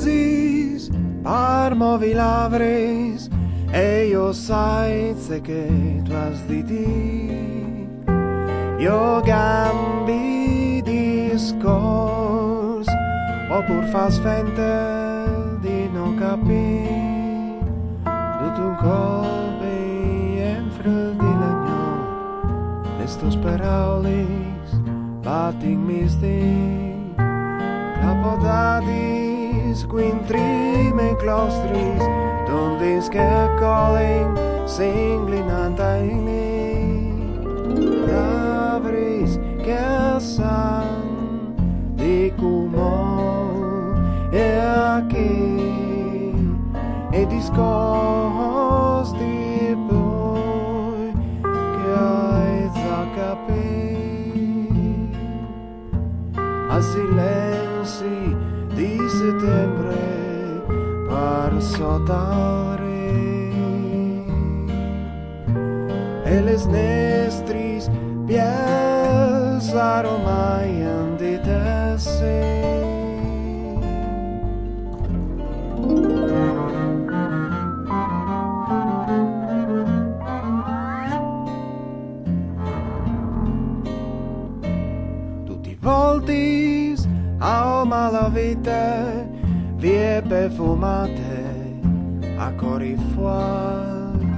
posis par movi lavris, e io sai che tu has di dir. Io gambi discors, oppur fas fente di non capir. Tut un colpe en frul di legno, estos paraulis bating misti. Capodadis, quintrime claustris, tundis che calling, singlinant Aili. Lavris che san, di cumo, e aquí, e discos di poi, che hai da capir. A silenzi di settembre par sotare, e les nestris pies aromaian di tesse. Tutti voltis a malavite, vie perfumate a cori fuori,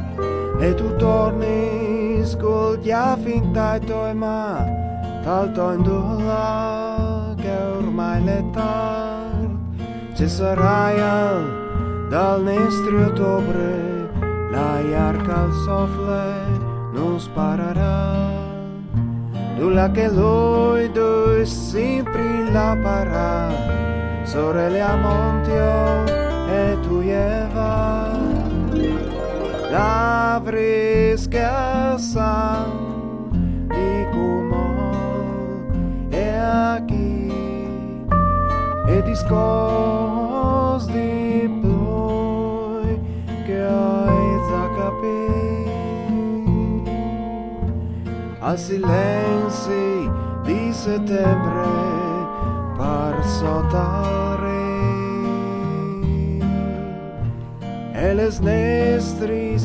e tu torni scoltia finta e toi ma talto in dulla che ormai l'è tard. Ci sarai dal nestri ottobre, la iarca al sofle non sparerà. Nulla che lui due sempre la parà, sorelle a Montio e tu Eva. La fresca san di Cumo e aquí, e discos di ploi che hai da capire. Al silenzi di settembre par sotare, e les nestris